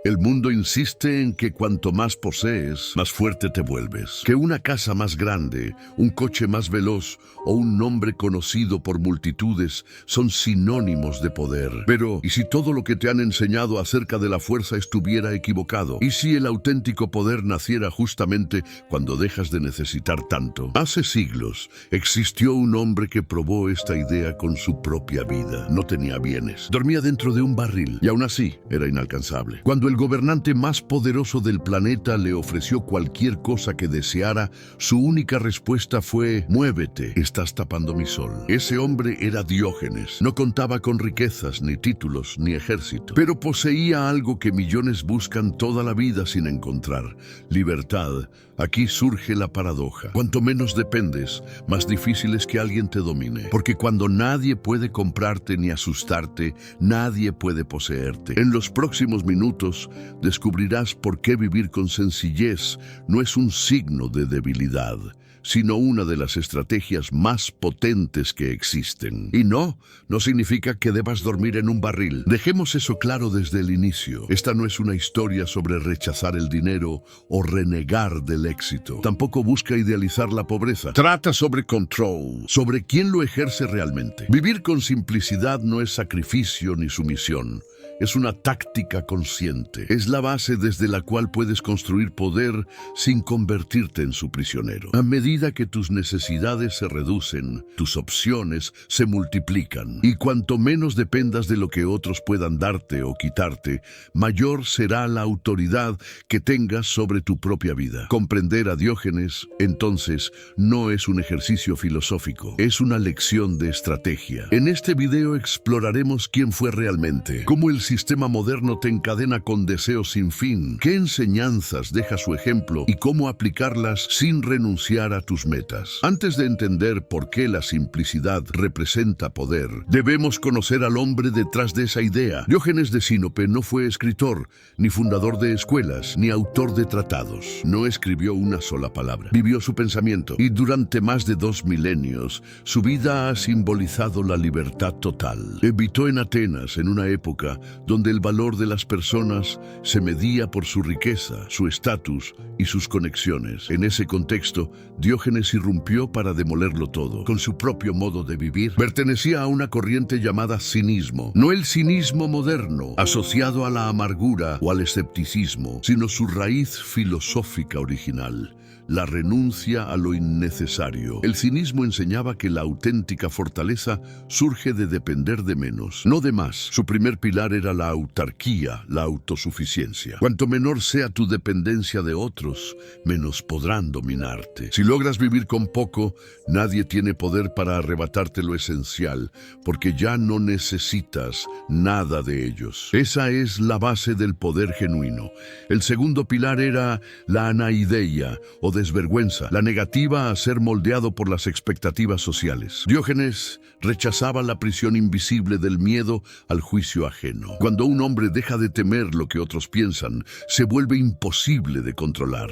El mundo insiste en que cuanto más posees, más fuerte te vuelves. Que una casa más grande, un coche más veloz o un nombre conocido por multitudes son sinónimos de poder. Pero, ¿y si todo lo que te han enseñado acerca de la fuerza estuviera equivocado? ¿Y si el auténtico poder naciera justamente cuando dejas de necesitar tanto? Hace siglos existió un hombre que probó esta idea con su propia vida. No tenía bienes, dormía dentro de un barril y aún así era inalcanzable. Cuando el gobernante más poderoso del planeta le ofreció cualquier cosa que deseara, su única respuesta fue: muévete, estás tapando mi sol. Ese hombre era Diógenes. No contaba con riquezas, ni títulos, ni ejército, pero poseía algo que millones buscan toda la vida sin encontrar: libertad. Aquí surge la paradoja. Cuanto menos dependes, más difícil es que alguien te domine. Porque cuando nadie puede comprarte ni asustarte, nadie puede poseerte. En los próximos minutos descubrirás por qué vivir con sencillez no es un signo de debilidad, sino una de las estrategias más potentes que existen. Y no significa que debas dormir en un barril. Dejemos eso claro desde el inicio. Esta no es una historia sobre rechazar el dinero o renegar del éxito. Tampoco busca idealizar la pobreza. Trata sobre control, sobre quién lo ejerce realmente. Vivir con simplicidad no es sacrificio ni sumisión. Es una táctica consciente. Es la base desde la cual puedes construir poder sin convertirte en su prisionero. A medida que tus necesidades se reducen, tus opciones se multiplican. Y cuanto menos dependas de lo que otros puedan darte o quitarte, mayor será la autoridad que tengas sobre tu propia vida. Comprender a Diógenes, entonces, no es un ejercicio filosófico, es una lección de estrategia. En este video exploraremos quién fue realmente, cómo el sistema moderno te encadena con deseos sin fin, qué enseñanzas deja su ejemplo y cómo aplicarlas sin renunciar a tus metas. Antes de entender por qué la simplicidad representa poder, debemos conocer al hombre detrás de esa idea. Diógenes de Sinope no fue escritor, ni fundador de escuelas, ni autor de tratados. No escribió una sola palabra. Vivió su pensamiento y durante más de 2 milenios, su vida ha simbolizado la libertad total. Habitó en Atenas en una época donde el valor de las personas se medía por su riqueza, su estatus y sus conexiones. En ese contexto, Diógenes irrumpió para demolerlo todo. Con su propio modo de vivir, pertenecía a una corriente llamada cinismo. No el cinismo moderno, asociado a la amargura o al escepticismo, sino su raíz filosófica original: la renuncia a lo innecesario. El cinismo enseñaba que la auténtica fortaleza surge de depender de menos, no de más. Su primer pilar era la autarquía, la autosuficiencia. Cuanto menor sea tu dependencia de otros, menos podrán dominarte. Si logras vivir con poco, nadie tiene poder para arrebatarte lo esencial, porque ya no necesitas nada de ellos. Esa es la base del poder genuino. El segundo pilar era la anaideia, o desvergüenza, la negativa a ser moldeado por las expectativas sociales. Diógenes rechazaba la prisión invisible del miedo al juicio ajeno. Cuando un hombre deja de temer lo que otros piensan, se vuelve imposible de controlar.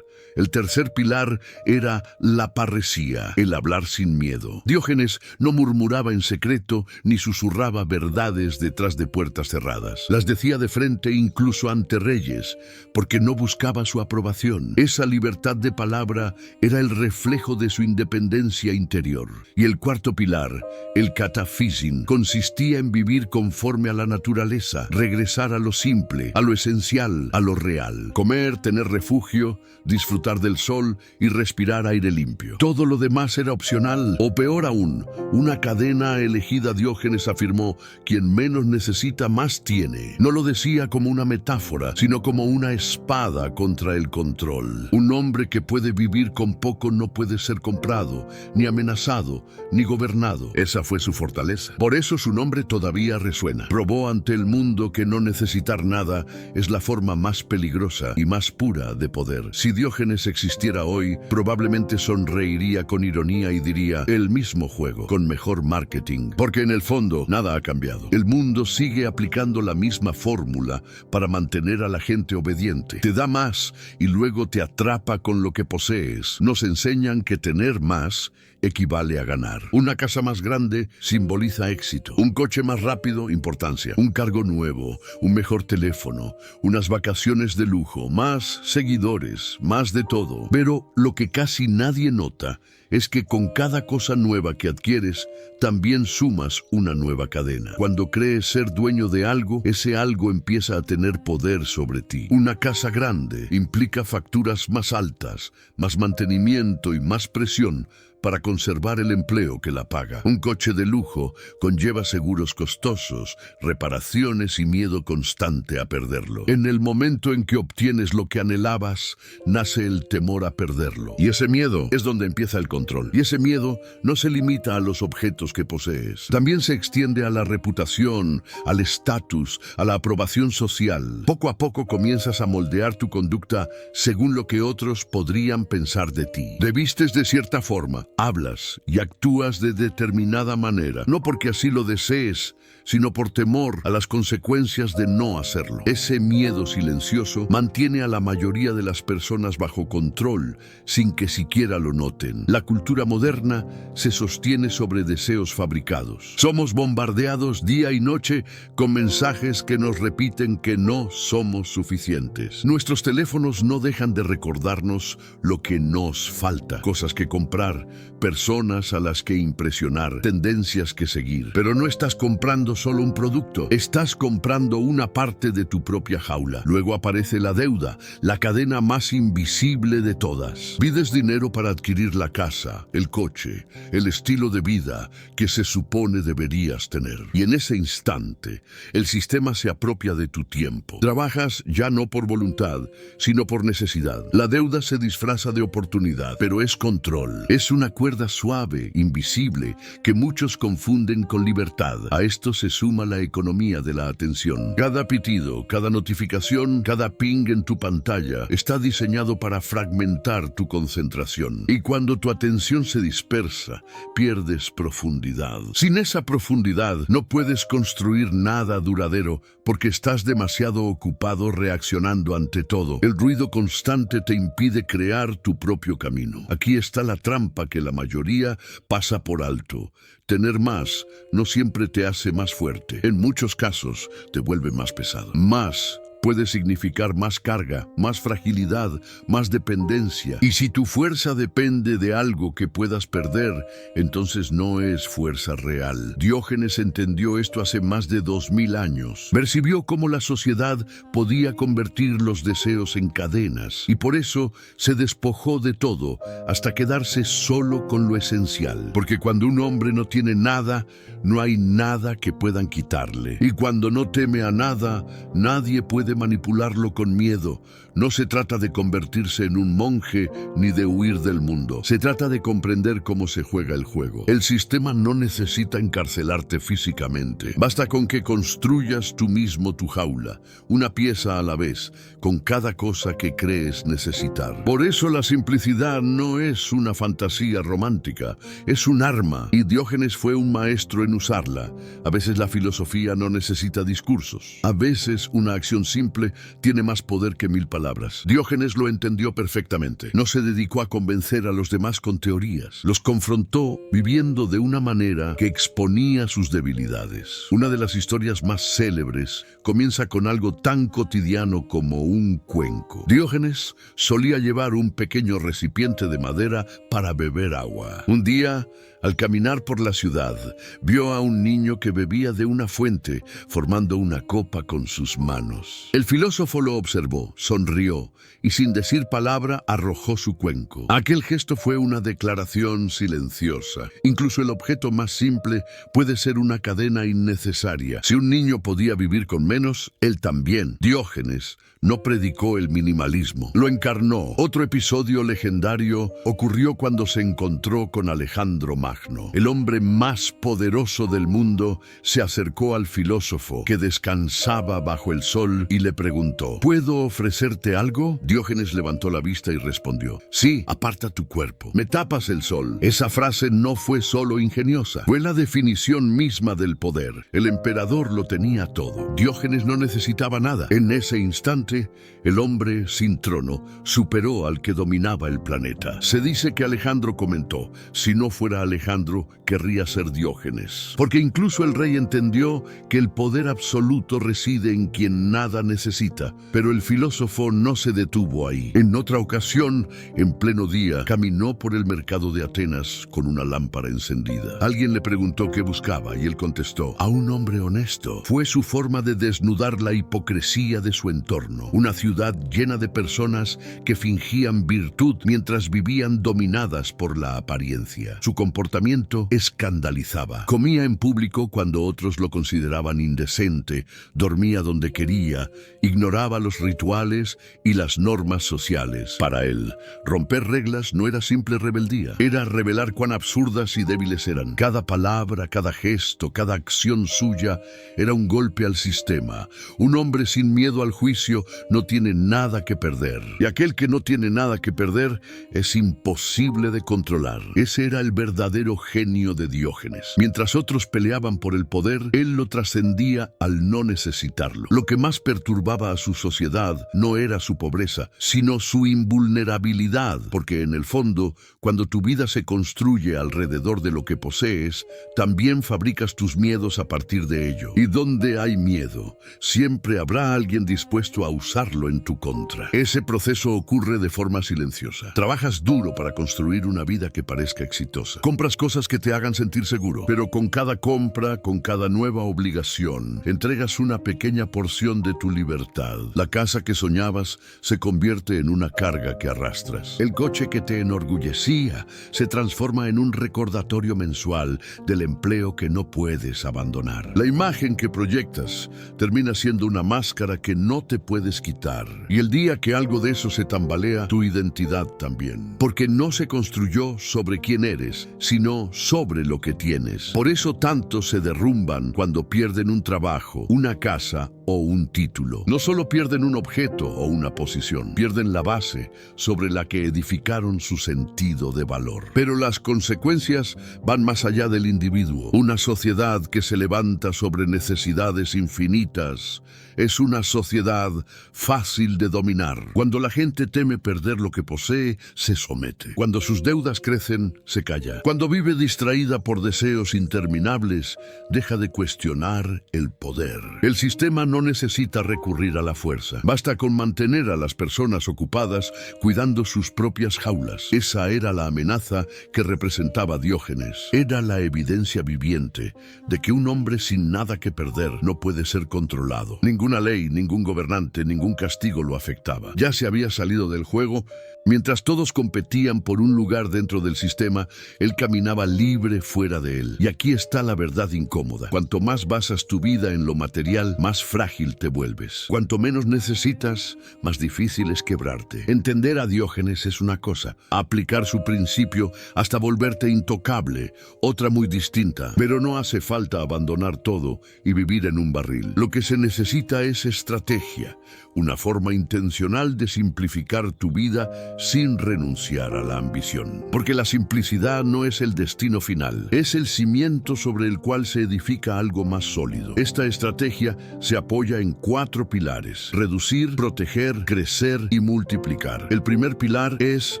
El tercer pilar era la parresía, el hablar sin miedo. Diógenes no murmuraba en secreto ni susurraba verdades detrás de puertas cerradas. Las decía de frente incluso ante reyes, porque no buscaba su aprobación. Esa libertad de palabra era el reflejo de su independencia interior. Y el cuarto pilar, el cataphysin, consistía en vivir conforme a la naturaleza, regresar a lo simple, a lo esencial, a lo real. Comer, tener refugio, disfrutar del sol y respirar aire limpio. Todo lo demás era opcional, o peor aún, una cadena elegida. Diógenes afirmó: quien menos necesita, más tiene. No lo decía como una metáfora, sino como una espada contra el control. Un hombre que puede vivir con poco no puede ser comprado, ni amenazado, ni gobernado. Esa fue su fortaleza. Por eso su nombre todavía resuena. Probó ante el mundo que no necesitar nada es la forma más peligrosa y más pura de poder. Si Diógenes Diógenes existiera hoy, probablemente sonreiría con ironía y diría, el mismo juego, con mejor marketing. Porque en el fondo, nada ha cambiado. El mundo sigue aplicando la misma fórmula para mantener a la gente obediente. Te da más y luego te atrapa con lo que posees. Nos enseñan que tener más equivale a ganar. Una casa más grande simboliza éxito. Un coche más rápido, importancia. Un cargo nuevo, un mejor teléfono, unas vacaciones de lujo, más seguidores, más de todo. Pero lo que casi nadie nota es que con cada cosa nueva que adquieres, también sumas una nueva cadena. Cuando crees ser dueño de algo, ese algo empieza a tener poder sobre ti. Una casa grande implica facturas más altas, más mantenimiento y más presión para conservar el empleo que la paga. Un coche de lujo conlleva seguros costosos, reparaciones y miedo constante a perderlo. En el momento en que obtienes lo que anhelabas, nace el temor a perderlo. Y ese miedo es donde empieza el control. Y ese miedo no se limita a los objetos que posees. También se extiende a la reputación, al estatus, a la aprobación social. Poco a poco comienzas a moldear tu conducta según lo que otros podrían pensar de ti. Te vistes de cierta forma, hablas y actúas de determinada manera, no porque así lo desees, sino por temor a las consecuencias de no hacerlo. Ese miedo silencioso mantiene a la mayoría de las personas bajo control, sin que siquiera lo noten. La cultura moderna se sostiene sobre deseos fabricados. Somos bombardeados día y noche con mensajes que nos repiten que no somos suficientes. Nuestros teléfonos no dejan de recordarnos lo que nos falta. Cosas que comprar, personas a las que impresionar, tendencias que seguir. Pero no estás comprando solo un producto, estás comprando una parte de tu propia jaula. Luego aparece la deuda, la cadena más invisible de todas. Pides dinero para adquirir la casa, el coche, el estilo de vida que se supone deberías tener. Y en ese instante, el sistema se apropia de tu tiempo. Trabajas ya no por voluntad, sino por necesidad. La deuda se disfraza de oportunidad, pero es control. Es una cuerda suave, invisible, que muchos confunden con libertad. A esto se suma la economía de la atención. Cada pitido, cada notificación, cada ping en tu pantalla está diseñado para fragmentar tu concentración. Y cuando tu atención se dispersa, pierdes profundidad. Sin esa profundidad, no puedes construir nada duradero porque estás demasiado ocupado reaccionando ante todo. El ruido constante te impide crear tu propio camino. Aquí está la trampa que la mayoría pasa por alto. Tener más no siempre te hace más fuerte. En muchos casos te vuelve más pesado. Más puede significar más carga, más fragilidad, más dependencia. Y si tu fuerza depende de algo que puedas perder, entonces no es fuerza real. Diógenes entendió esto hace más de 2000 años. Percibió cómo la sociedad podía convertir los deseos en cadenas y por eso se despojó de todo hasta quedarse solo con lo esencial. Porque cuando un hombre no tiene nada, no hay nada que puedan quitarle. Y cuando no teme a nada, nadie puede manipularlo con miedo. No se trata de convertirse en un monje ni de huir del mundo. Se trata de comprender cómo se juega el juego. El sistema no necesita encarcelarte físicamente. Basta con que construyas tú mismo tu jaula, una pieza a la vez, con cada cosa que crees necesitar. Por eso la simplicidad no es una fantasía romántica, es un arma, y Diógenes fue un maestro en usarla. A veces la filosofía no necesita discursos. A veces una acción simple tiene más poder que 1000 palabras. Diógenes lo entendió perfectamente. No se dedicó a convencer a los demás con teorías. Los confrontó viviendo de una manera que exponía sus debilidades. Una de las historias más célebres comienza con algo tan cotidiano como un cuenco. Diógenes solía llevar un pequeño recipiente de madera para beber agua. Un día, al caminar por la ciudad, vio a un niño que bebía de una fuente, formando una copa con sus manos. El filósofo lo observó, sonrió y sin decir palabra arrojó su cuenco. Aquel gesto fue una declaración silenciosa. Incluso el objeto más simple puede ser una cadena innecesaria. Si un niño podía vivir con menos, él también. Diógenes no predicó el minimalismo, lo encarnó. Otro episodio legendario ocurrió cuando se encontró con Alejandro Magno. Magno, el hombre más poderoso del mundo, se acercó al filósofo que descansaba bajo el sol y le preguntó: ¿puedo ofrecerte algo? Diógenes levantó la vista y respondió: sí, aparta tu cuerpo, me tapas el sol. Esa frase no fue solo ingeniosa, fue la definición misma del poder. El emperador lo tenía todo. Diógenes no necesitaba nada. En ese instante, el hombre sin trono superó al que dominaba el planeta. Se dice que Alejandro comentó: si no fuera Alejandro, querría ser Diógenes. Porque incluso el rey entendió que el poder absoluto reside en quien nada necesita. Pero el filósofo no se detuvo ahí. En otra ocasión, en pleno día, caminó por el mercado de Atenas con una lámpara encendida. Alguien le preguntó qué buscaba y él contestó: a un hombre honesto. Fue su forma de desnudar la hipocresía de su entorno. Una ciudad llena de personas que fingían virtud mientras vivían dominadas por la apariencia. Su comportamiento escandalizaba. Comía en público cuando otros lo consideraban indecente, dormía donde quería, ignoraba los rituales y las normas sociales. Para él, romper reglas no era simple rebeldía, era revelar cuán absurdas y débiles eran. Cada palabra, cada gesto, cada acción suya era un golpe al sistema. Un hombre sin miedo al juicio no tiene nada que perder. Y aquel que no tiene nada que perder es imposible de controlar. Ese era el verdadero genio de Diógenes. Mientras otros peleaban por el poder, él lo trascendía al no necesitarlo. Lo que más perturbaba a su sociedad no era su pobreza, sino su invulnerabilidad, porque en el fondo, cuando tu vida se construye alrededor de lo que posees, también fabricas tus miedos a partir de ello. Y donde hay miedo, siempre habrá alguien dispuesto a usarlo en tu contra. Ese proceso ocurre de forma silenciosa. Trabajas duro para construir una vida que parezca exitosa. Compras cosas que te hagan sentir seguro, pero con cada compra, con cada nueva obligación, entregas una pequeña porción de tu libertad. La casa que soñabas se convierte en una carga que arrastras. El coche que te enorgullecía se transforma en un recordatorio mensual del empleo que no puedes abandonar. La imagen que proyectas termina siendo una máscara que no te puedes quitar. Y el día que algo de eso se tambalea, tu identidad también. Porque no se construyó sobre quién eres, sino sobre lo que tienes. Por eso tantos se derrumban cuando pierden un trabajo, una casa o un título. No solo pierden un objeto o una posición, pierden la base sobre la que edificaron su sentido de valor. Pero las consecuencias van más allá del individuo. Una sociedad que se levanta sobre necesidades infinitas es una sociedad fácil de dominar. Cuando la gente teme perder lo que posee, se somete. Cuando sus deudas crecen, se calla. Cuando vive distraída por deseos interminables, deja de cuestionar el poder. El sistema no necesita recurrir a la fuerza. Basta con mantener a las personas ocupadas cuidando sus propias jaulas. Esa era la amenaza que representaba Diógenes. Era la evidencia viviente de que un hombre sin nada que perder no puede ser controlado. Ninguna ley, ningún gobernante, ningún castigo lo afectaba. Ya se había salido del juego. Mientras todos competían por un lugar dentro del sistema, él caminaba libre fuera de él. Y aquí está la verdad incómoda. Cuanto más basas tu vida en lo material, más frágil te vuelves. Cuanto menos necesitas, más difícil es quebrarte. Entender a Diógenes es una cosa, aplicar su principio hasta volverte intocable, otra muy distinta. Pero no hace falta abandonar todo y vivir en un barril. Lo que se necesita es estrategia, una forma intencional de simplificar tu vida sin renunciar a la ambición. Porque la simplicidad no es el destino final, es el cimiento sobre el cual se edifica algo más sólido. Esta estrategia se apoya en 4 pilares: reducir, proteger, crecer y multiplicar. El primer pilar es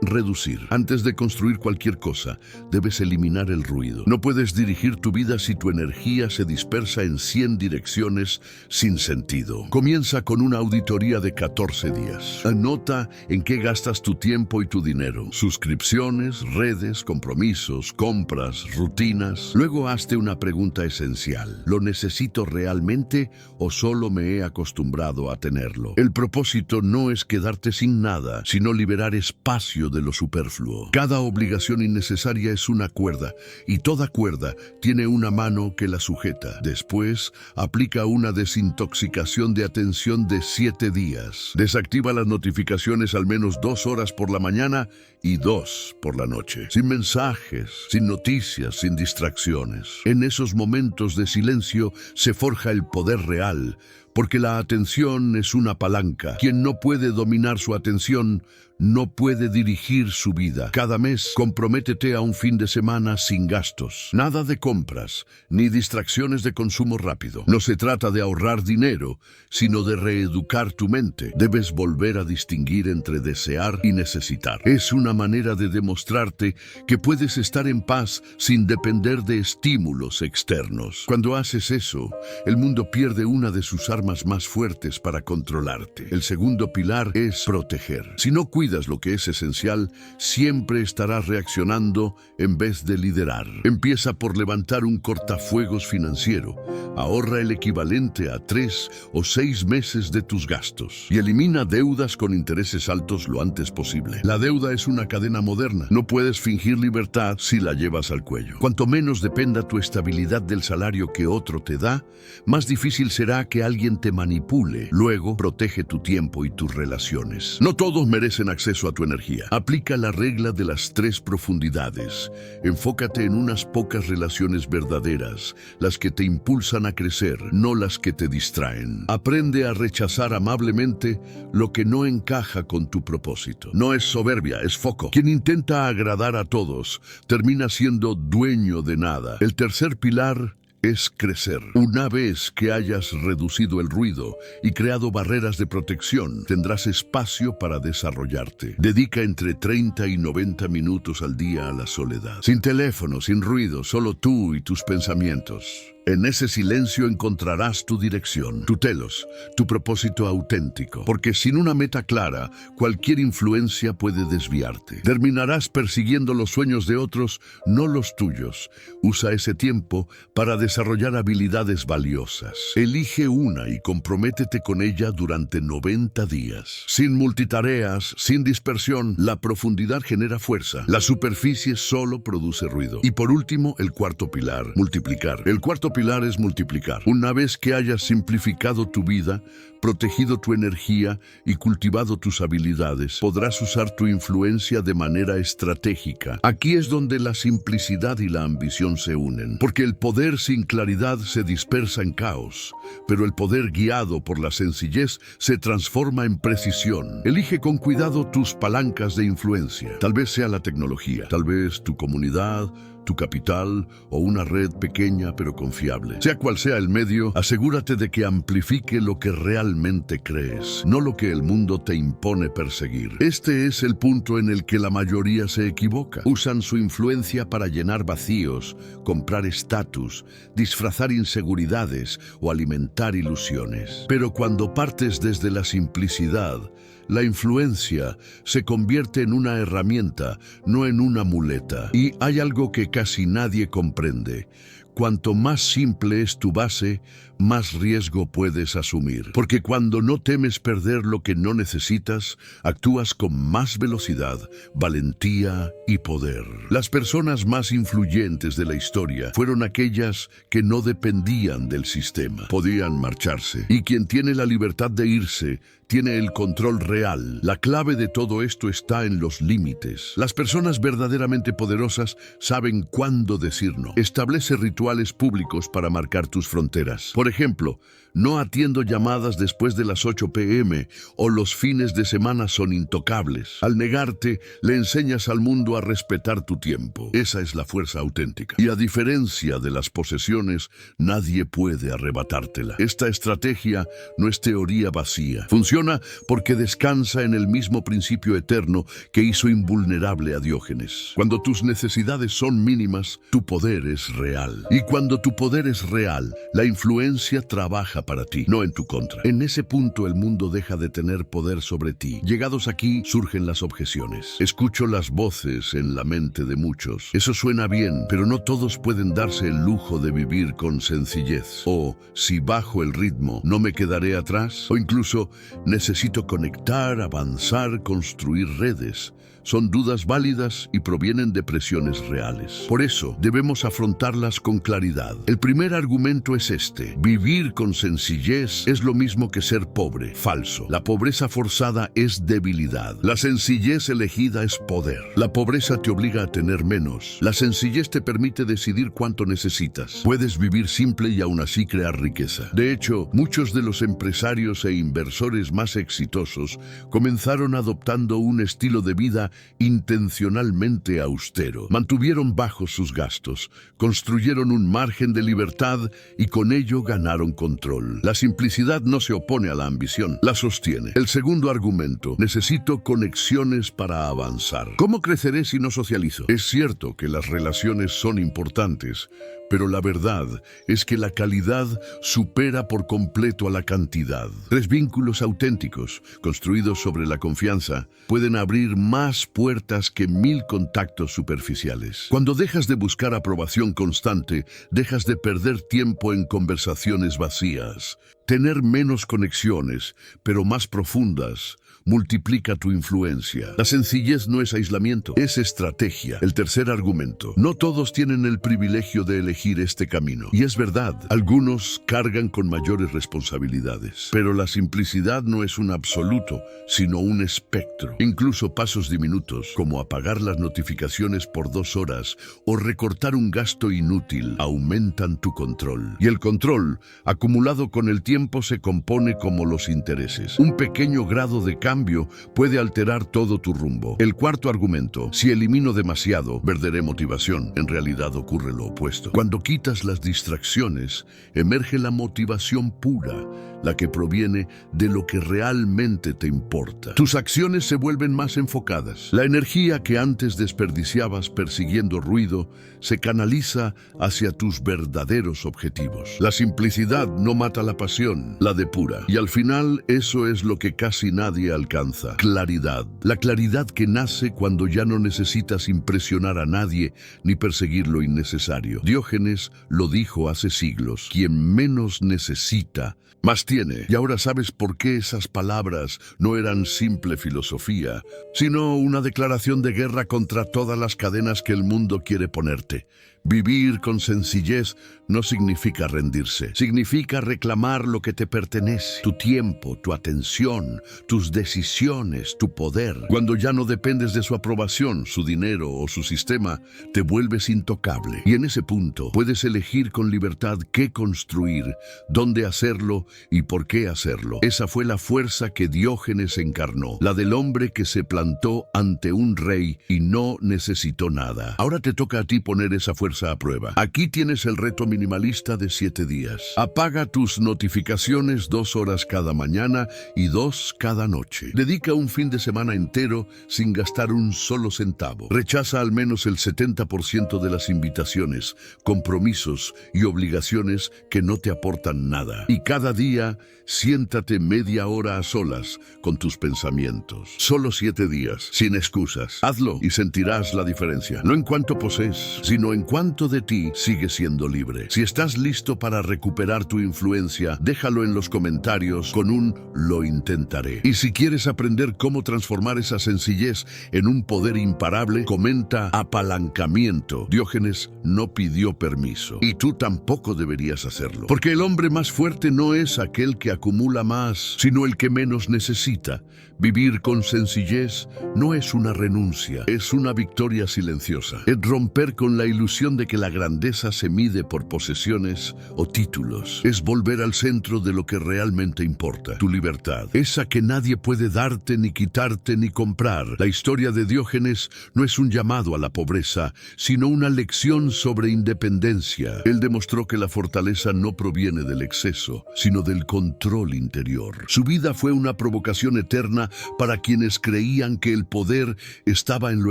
reducir. Antes de construir cualquier cosa, debes eliminar el ruido. No puedes dirigir tu vida si tu energía se dispersa en 100 direcciones sin sentido. Comienza con una auditoría de 14 días. Anota en qué gastas tu tiempo y tu dinero. Suscripciones, redes, compromisos, compras, rutinas. Luego hazte una pregunta esencial: ¿lo necesito realmente o solo me he acostumbrado a tenerlo? El propósito no es quedarte sin nada, sino liberar espacio de lo superfluo. Cada obligación innecesaria es una cuerda, y toda cuerda tiene una mano que la sujeta. Después, aplica una desintoxicación de atención de 7 días. Desactiva las notificaciones al menos 2 horas horas por la mañana y 2 por la noche. Sin mensajes, sin noticias, sin distracciones. En esos momentos de silencio se forja el poder real, porque la atención es una palanca. Quien no puede dominar su atención no puede dirigir su vida. Cada mes, comprométete a un fin de semana sin gastos. Nada de compras, ni distracciones de consumo rápido. No se trata de ahorrar dinero, sino de reeducar tu mente. Debes volver a distinguir entre desear y necesitar. Es una manera de demostrarte que puedes estar en paz sin depender de estímulos externos. Cuando haces eso, el mundo pierde una de sus armas más fuertes para controlarte. El segundo pilar es proteger. Si no cuidas lo que es esencial, siempre estarás reaccionando en vez de liderar. Empieza por levantar un cortafuegos financiero. Ahorra el equivalente a 3 o 6 meses de tus gastos y elimina deudas con intereses altos lo antes posible. La deuda es una cadena moderna. No puedes fingir libertad si la llevas al cuello. Cuanto menos dependa tu estabilidad del salario que otro te da, más difícil será que alguien te manipule. Luego, protege tu tiempo y tus relaciones. No todos merecen acceso a tu energía. Aplica la regla de las 3 profundidades. Enfócate en unas pocas relaciones verdaderas, las que te impulsan a crecer, no las que te distraen. Aprende a rechazar amablemente lo que no encaja con tu propósito. No es soberbia, es foco. Quien intenta agradar a todos termina siendo dueño de nada. El tercer pilar es crecer. Una vez que hayas reducido el ruido y creado barreras de protección, tendrás espacio para desarrollarte. Dedica entre 30 y 90 minutos al día a la soledad. Sin teléfono, sin ruido, solo tú y tus pensamientos. En ese silencio encontrarás tu dirección, tu telos, tu propósito auténtico. Porque sin una meta clara, cualquier influencia puede desviarte. Terminarás persiguiendo los sueños de otros, no los tuyos. Usa ese tiempo para desarrollar habilidades valiosas. Elige una y comprométete con ella durante 90 días. Sin multitareas, sin dispersión, la profundidad genera fuerza. La superficie solo produce ruido. Y por último, el cuarto pilar, multiplicar. El cuarto pilar es multiplicar. Una vez que hayas simplificado tu vida, protegido tu energía y cultivado tus habilidades, podrás usar tu influencia de manera estratégica. Aquí es donde la simplicidad y la ambición se unen, porque el poder sin claridad se dispersa en caos, pero el poder guiado por la sencillez se transforma en precisión. Elige con cuidado tus palancas de influencia. Tal vez sea la tecnología, tal vez tu comunidad, tu capital o una red pequeña pero confiable. Sea cual sea el medio, asegúrate de que amplifique lo que realmente crees, no lo que el mundo te impone perseguir. Este es el punto en el que la mayoría se equivoca. Usan su influencia para llenar vacíos, comprar estatus, disfrazar inseguridades o alimentar ilusiones. Pero cuando partes desde la simplicidad, la influencia se convierte en una herramienta, no en una muleta. Y hay algo que casi nadie comprende. Cuanto más simple es tu base, más riesgo puedes asumir. Porque cuando no temes perder lo que no necesitas, actúas con más velocidad, valentía y poder. Las personas más influyentes de la historia fueron aquellas que no dependían del sistema. Podían marcharse. Y quien tiene la libertad de irse, tiene el control real. La clave de todo esto está en los límites. Las personas verdaderamente poderosas saben cuándo decir no. Establece rituales públicos para marcar tus fronteras. Por ejemplo, no atiendo llamadas después de las 8 p.m. o los fines de semana son intocables. Al negarte, le enseñas al mundo a respetar tu tiempo. Esa es la fuerza auténtica. Y a diferencia de las posesiones, nadie puede arrebatártela. Esta estrategia no es teoría vacía. Funciona porque descansa en el mismo principio eterno que hizo invulnerable a Diógenes. Cuando tus necesidades son mínimas, tu poder es real. Y cuando tu poder es real, la influencia trabaja para ti, no en tu contra. En ese punto el mundo deja de tener poder sobre ti. Llegados aquí, surgen las objeciones. Escucho las voces en la mente de muchos. Eso suena bien, pero no todos pueden darse el lujo de vivir con sencillez. O, si bajo el ritmo, ¿no me quedaré atrás? O incluso, necesito conectar, avanzar, construir redes. Son dudas válidas y provienen de presiones reales. Por eso, debemos afrontarlas con claridad. El primer argumento es este: vivir con sencillez es lo mismo que ser pobre. Falso. La pobreza forzada es debilidad. La sencillez elegida es poder. La pobreza te obliga a tener menos. La sencillez te permite decidir cuánto necesitas. Puedes vivir simple y aún así crear riqueza. De hecho, muchos de los empresarios e inversores más exitosos comenzaron adoptando un estilo de vida intencionalmente austero. Mantuvieron bajos sus gastos, construyeron un margen de libertad y con ello ganaron control. La simplicidad no se opone a la ambición, la sostiene. El segundo argumento: necesito conexiones para avanzar. ¿Cómo creceré si no socializo? Es cierto que las relaciones son importantes, pero la verdad es que la calidad supera por completo a la cantidad. 3 vínculos auténticos, construidos sobre la confianza, pueden abrir más puertas que 1000 contactos superficiales. Cuando dejas de buscar aprobación constante, dejas de perder tiempo en conversaciones vacías. Tener menos conexiones, pero más profundas, multiplica tu influencia. La sencillez no es aislamiento, es estrategia. El tercer argumento: no todos tienen el privilegio de elegir este camino. Y es verdad, algunos cargan con mayores responsabilidades. Pero la simplicidad no es un absoluto, sino un espectro. Incluso pasos diminutos, como apagar las notificaciones por 2 horas o recortar un gasto inútil, aumentan tu control. Y el control, acumulado con el tiempo, se compone como los intereses. Un pequeño grado de cambio puede alterar todo tu rumbo. El cuarto argumento: si elimino demasiado, perderé motivación. En realidad ocurre lo opuesto. Cuando quitas las distracciones, emerge la motivación pura, la que proviene de lo que realmente te importa. Tus acciones se vuelven más enfocadas. La energía que antes desperdiciabas persiguiendo ruido se canaliza hacia tus verdaderos objetivos. La simplicidad no mata la pasión, la depura. Y al final, eso es lo que casi nadie alcanza: claridad. La claridad que nace cuando ya no necesitas impresionar a nadie ni perseguir lo innecesario. Diógenes lo dijo hace siglos: quien menos necesita, más tiene. Y ahora sabes por qué esas palabras no eran simple filosofía, sino una declaración de guerra contra todas las cadenas que el mundo quiere ponerte. Vivir con sencillez no significa rendirse, significa reclamar lo que te pertenece: tu tiempo, tu atención, tus decisiones, tu poder. Cuando ya no dependes de su aprobación, su dinero o su sistema, te vuelves intocable. Y en ese punto puedes elegir con libertad qué construir, dónde hacerlo y por qué hacerlo. Esa fue la fuerza que Diógenes encarnó, la del hombre que se plantó ante un rey y no necesitó nada. Ahora te toca a ti poner esa fuerza a prueba. Aquí tienes el reto minimalista de 7 días. Apaga tus notificaciones 2 horas cada mañana y 2 cada noche. Dedica un fin de semana entero sin gastar un solo centavo. Rechaza al menos el 70% de las invitaciones, compromisos y obligaciones que no te aportan nada. Y cada día, siéntate media hora a solas con tus pensamientos. Solo 7 días, sin excusas. Hazlo y sentirás la diferencia. No en cuanto posees, sino en cuánto de ti sigue siendo libre. Si estás listo para recuperar tu influencia, déjalo en los comentarios con un "lo intentaré". Y si quieres aprender cómo transformar esa sencillez en un poder imparable, comenta apalancamiento. Diógenes no pidió permiso, y tú tampoco deberías hacerlo. Porque el hombre más fuerte no es aquel que acumula más, sino el que menos necesita. Vivir con sencillez no es una renuncia, es una victoria silenciosa. Es romper con la ilusión de que la grandeza se mide por posesiones o títulos. Es volver al centro de lo que realmente importa: tu libertad, esa que nadie puede darte, ni quitarte, ni comprar. La historia de Diógenes no es un llamado a la pobreza, sino una lección sobre independencia. Él demostró que la fortaleza no proviene del exceso, sino del control interior. Su vida fue una provocación eterna para quienes creían que el poder estaba en lo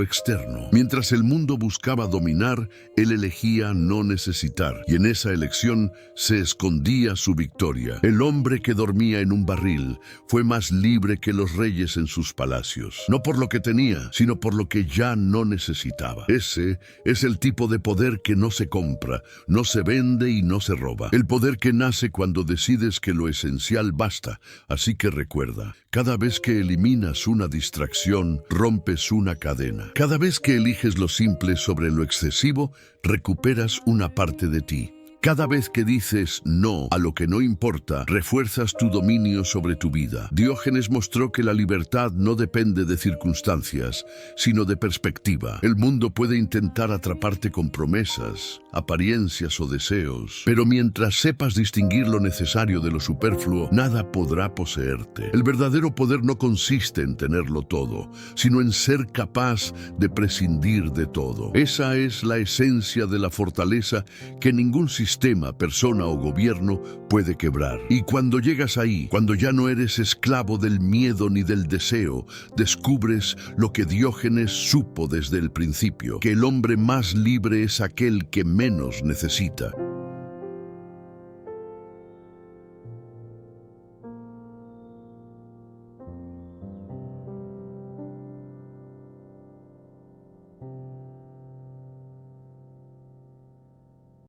externo. Mientras el mundo buscaba dominar, él elegía no necesitar, y en esa elección se escondía su victoria. El hombre que dormía en un barril fue más libre que los reyes en sus palacios, no por lo que tenía, sino por lo que ya no necesitaba. Ese es el tipo de poder que no se compra, no se vende y no se roba. El poder que nace cuando decides que lo esencial basta. Así que recuerda, cada vez que eliminas una distracción, rompes una cadena. Cada vez que eliges lo simple sobre lo excesivo, recuperas una parte de ti. Cada vez que dices no a lo que no importa, refuerzas tu dominio sobre tu vida. Diógenes mostró que la libertad no depende de circunstancias, sino de perspectiva. El mundo puede intentar atraparte con promesas, apariencias o deseos, pero mientras sepas distinguir lo necesario de lo superfluo, nada podrá poseerte. El verdadero poder no consiste en tenerlo todo, sino en ser capaz de prescindir de todo. Esa es la esencia de la fortaleza que ningún sistema, persona o gobierno puede quebrar. Y cuando llegas ahí, cuando ya no eres esclavo del miedo ni del deseo, descubres lo que Diógenes supo desde el principio, que el hombre más libre es aquel que menos necesita.